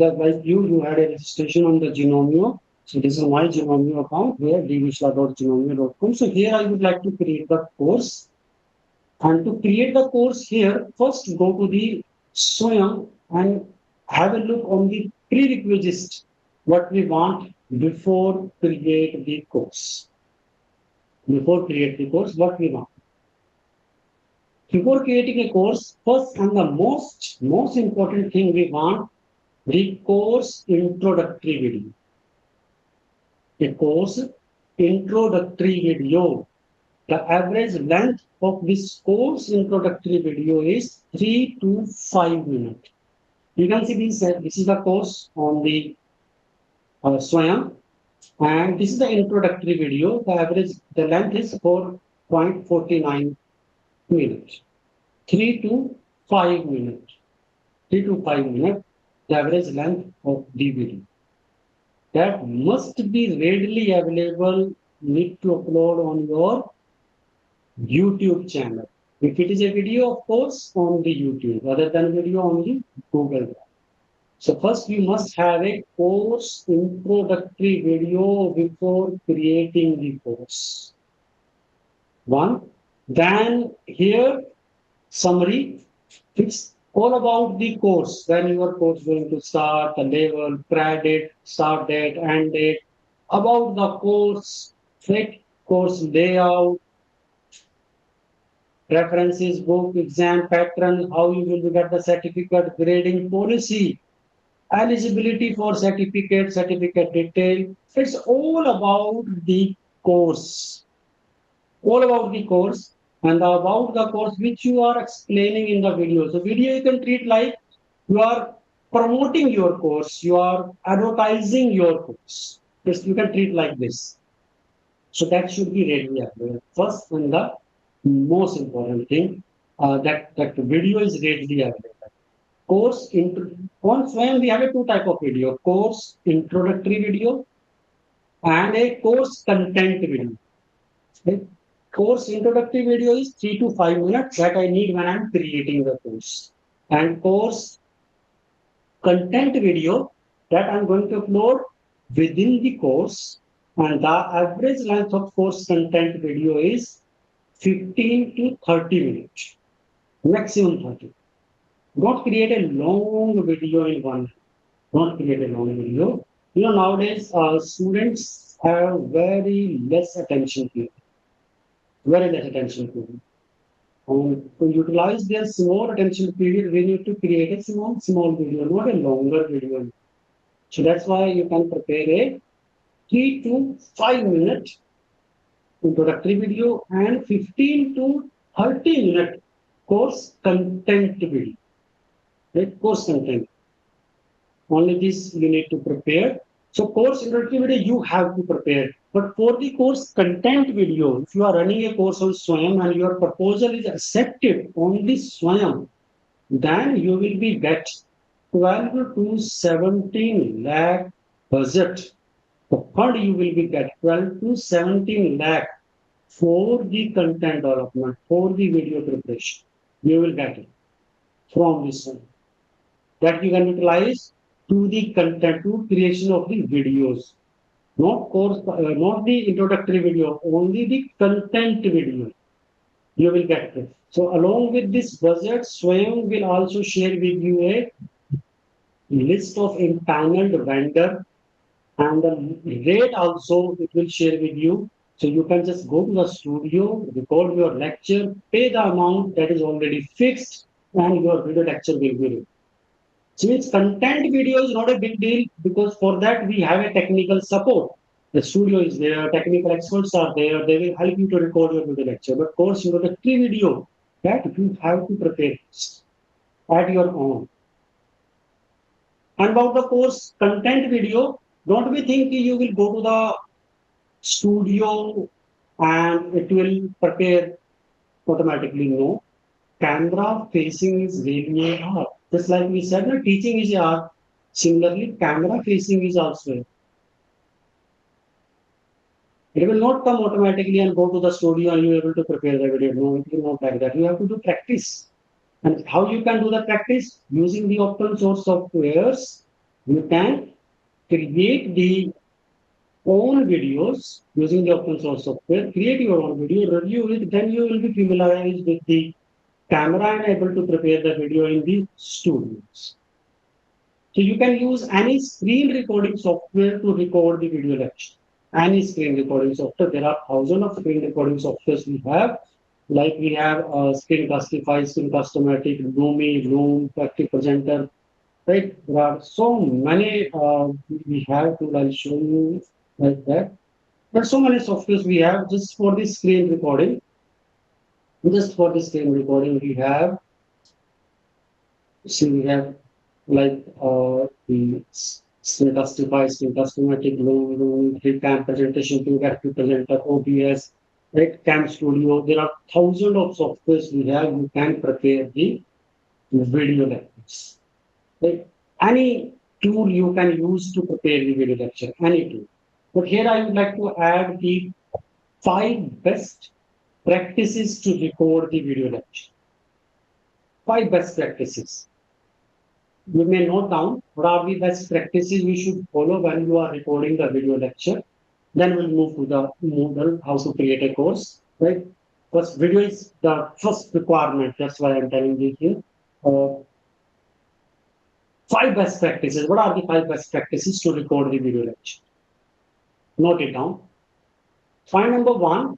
you had a registration on the Genomio. So this is my Genomio account here, dvishla.genomio.com. So here I would like to create the course. And to create the course here, first go to the Swayam and have a look on the prerequisites, what we want before create the course. Before create the course, what we want. Before creating a course, first and the most important thing we want the course introductory video. A course introductory video. The average length of this course introductory video is 3 to 5 minutes. You can see this is the course on the Swayam, and this is the introductory video. The length is 4.49 minutes. 3 to 5 minutes. 3 to 5 minutes, the average length of the video. That must be readily available, need to upload on your YouTube channel. If it is a video, of course, on the YouTube, rather than video on the Google Drive. So first we must have a course introductory video before creating the course. One. Then here, summary. It's all about the course, when your course going to start, the level, credit, start date, end date, about the course, fit, course layout, references, book, exam pattern, how you will get the certificate, grading policy, eligibility for certificate, certificate detail. It's all about the course, all about the course and about the course which you are explaining in the video. So video you can treat like you are promoting your course, you are advertising your course. Yes, you can treat like this. So that should be ready available. First and the most important thing that the video is readily available. Course on Swayam we have a two type of video: course introductory video and a course content video. Okay? Course introductory video is 3 to 5 minutes that I need when I'm creating the course. And course content video that I'm going to upload within the course, and the average length of course content video is 15 to 30 minutes, maximum 30. Don't create a long video in one. Don't create a long video. You know, nowadays students have very less attention period, very less attention period. To utilize their small attention period, we need to create a small video, not a longer video. So that's why you can prepare a 3 to 5 minute introductory video, and 15 to 30-minute course content video. Right? Course content. Only this you need to prepare. So course introductory video you have to prepare. But for the course content video, if you are running a course on Swayam and your proposal is accepted on this Swayam, then you will be get 12 to 17 lakh budget. The fund you will be get 12 to 17 lakh for the content development, for the video preparation. You will get it from this one. That you can utilize to the content, to creation of the videos. Not course, not the introductory video, only the content video. You will get it. So along with this budget, Swayam will also share with you a list of empaneled vendor and the rate also it will share with you. So you can just go to the studio, record your lecture, pay the amount that is already fixed, and your video lecture will be ready. So its content video is not a big deal because for that we have a technical support. The studio is there, technical experts are there, they will help you to record your video lecture. But course introductory video that you have to prepare at your own. And about the course content video, don't be thinking you will go to the studio and it will prepare automatically. No. Camera facing is really a art. Just like we said, no, teaching is a art. Similarly, camera facing is also. It will not come automatically and go to the studio and you are able to prepare the video. No, it will not like that. You have to do practice. And how you can do the practice? Using the open source softwares, you can create the own videos using the open source software, create your own video, review it, then you will be familiarized with the camera and able to prepare the video in the studios. So you can use any screen recording software to record the video lecture. Any screen recording software. There are thousands of screen recording softwares we have. Like we have Screencastify, Screencast-O-Matic, Lumi, Loom, Active Presenter. Right? There are so many we have to I'll show you like that. But so many softwares we have just for the screen recording. Just for the screen recording, we have see we have like the Screencastify, Screencast-O-Matic, Loom, Cam presentation, Active Presenter, OBS, right? Cam Studio. There are thousands of softwares we have. You can prepare the video lectures. Right? Any tool you can use to prepare the video lecture, any tool. But here I would like to add the 5 best practices to record the video lecture. 5 best practices. You may note down what are the best practices we should follow when you are recording the video lecture. Then we'll move to the model, how to create a course, right? Because video is the first requirement. That's why I'm telling you here. 5 best practices. What are the 5 best practices to record the video lecture? Note it down. Point number one.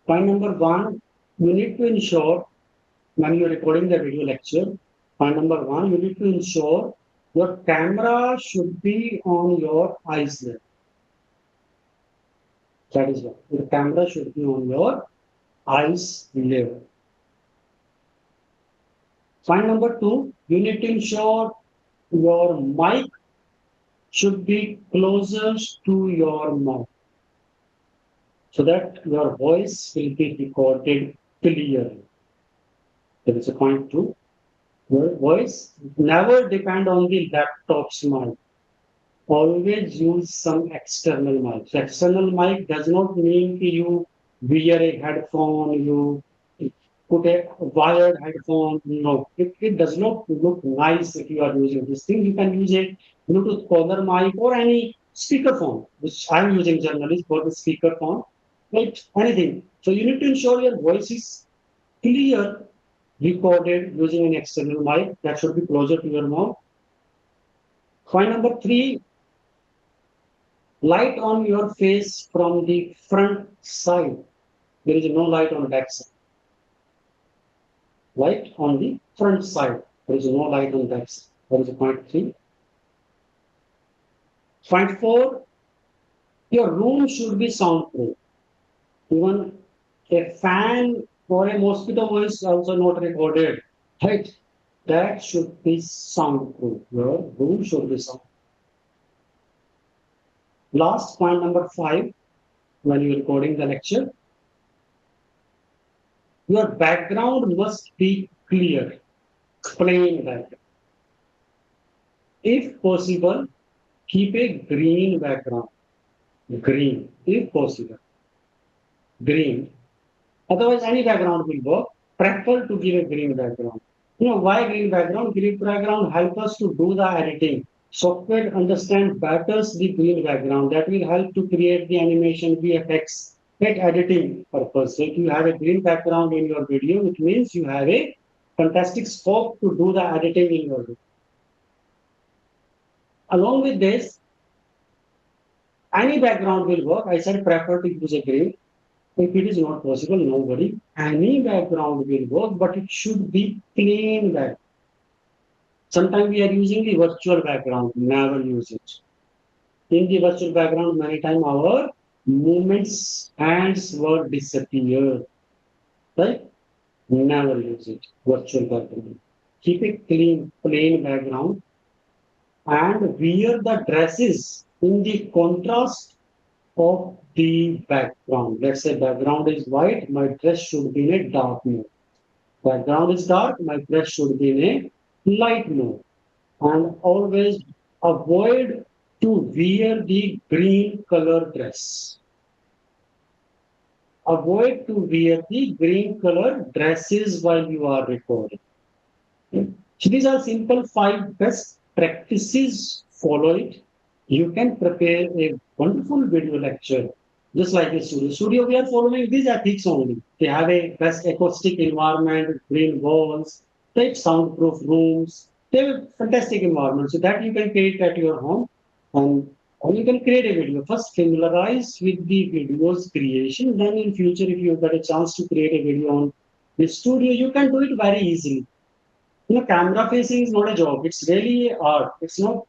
Point number one. You need to ensure when you're recording the video lecture. Point number one. You need to ensure your camera should be on your eyes level. That is what. Your camera should be on your eyes level. Point number two. You need to ensure your mic should be closer to your mouth so that your voice will be recorded clearly. That is a point two. Your voice never depend on the laptop's mic. Always use some external mic. So external mic does not mean you wear a headphone, you put a wired headphone. No, it does not look nice if you are using this thing. You can use a Bluetooth collar mic or any speakerphone, which I'm using generally for the speakerphone, right? Anything. So you need to ensure your voice is clear, recorded using an external mic that should be closer to your mouth. Point number three, light on your face from the front side. There is no light on the back side. Light on the front side. There is no light on the back side. That is point three. Point four, your room should be soundproof. Even a fan or a mosquito voice also not recorded, right? That should be soundproof. Your room should be sound. Last point number five, when you're recording the lecture, your background must be clear, plain background. If possible, keep a green background. Green, if possible. Green. Otherwise, any background will work. Prefer to give a green background. You know why green background? Green background help us to do the editing. Software understand better the green background. That will help to create the animation, VFX, at editing purpose. So if you have a green background in your video, it means you have a fantastic scope to do the editing in your video. Along with this, any background will work. I said prefer to use a green. If it is not possible, no worry. Any background will work, but it should be plain background. Sometimes we are using the virtual background, never use it. In the virtual background, many times our movements, hands were disappear, right? Never use it. Virtual background. Keep it clean, plain background, and wear the dresses in the contrast of the background. Let's say background is white, my dress should be in a dark mode. Background is dark, my dress should be in a light mode. And always avoid to wear the green color dress. Avoid to wear the green color dresses while you are recording. Okay? So these are simple five best practices. Follow it. You can prepare a wonderful video lecture just like a studio. Studio, we are following these ethics only. They have a best acoustic environment, green walls, right, soundproof rooms. They have a fantastic environment. So that you can create at your home and or you can create a video. First familiarize with the video's creation. Then in future, if you get a chance to create a video on the studio, you can do it very easily. You know, camera facing is not a job. It's really art. It's not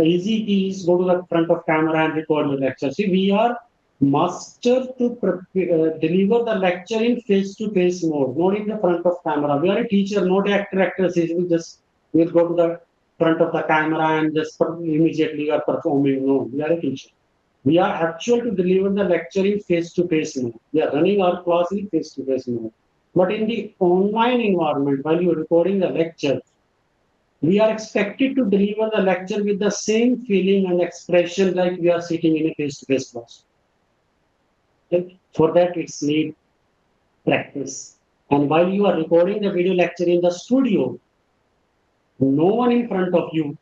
easy keys, go to the front of camera and record the lecture. See, we are master to deliver the lecture in face-to-face mode, not in the front of camera. We are a teacher, not actor, actress. We just will go to the front of the camera and just immediately are performing. No, we are a teacher. We are actual to deliver the lecture in face-to-face mode. We are running our class in face-to-face mode. But in the online environment, while you're recording the lecture, we are expected to deliver the lecture with the same feeling and expression like we are sitting in a face-to-face class. Okay? For that, it's need practice. And while you are recording the video lecture in the studio, no one in front of you,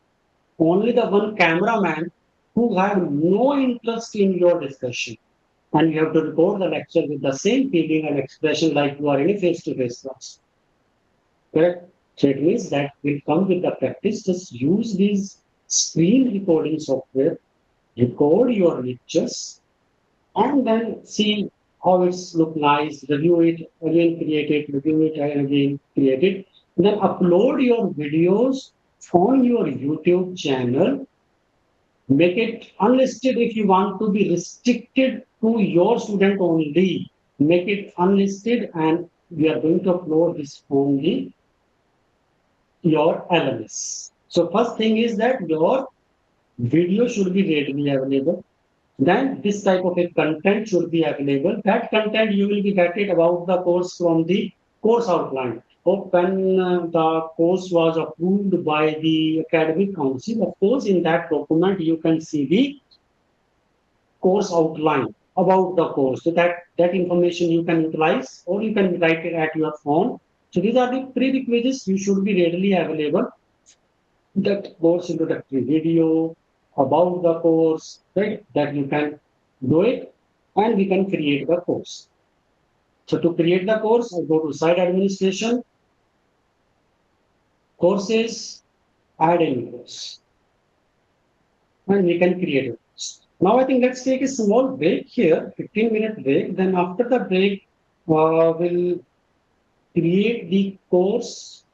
only the one cameraman who have no interest in your discussion. And you have to record the lecture with the same feeling and expression like you are in a face-to-face class. Correct? So it means that will come with the practice. Just use these screen recording software, record your lectures, and then see how it's look nice, review it, again create it, review it, and again create it. Then upload your videos on your YouTube channel. Make it unlisted if you want to be restricted to your student only. Make it unlisted, and we are going to upload this only your LMS. So first thing is that your video should be readily available. Then this type of a content should be available. That content you will be getting about the course from the course outline. Or when the course was approved by the academic council, of course, in that document you can see the course outline about the course. So that information you can utilize or you can write it at your phone. So these are the prerequisites you should be readily available that course introductory video about the course, right? That you can do it and we can create the course. So to create the course, I go to site administration, courses, add a new course, and we can create it. Now I think let's take a small break here, 15-minute break. Then after the break, we'll create the course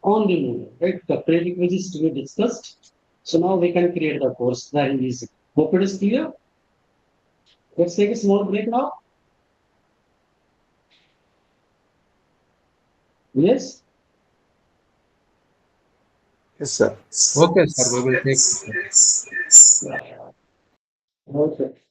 on the move, right? The prerequisites to be discussed. So now we can create the course very easy. Hope it is clear. Let's take a small break now. Yes. Yes, sir. Okay, sir. We will take. Okay.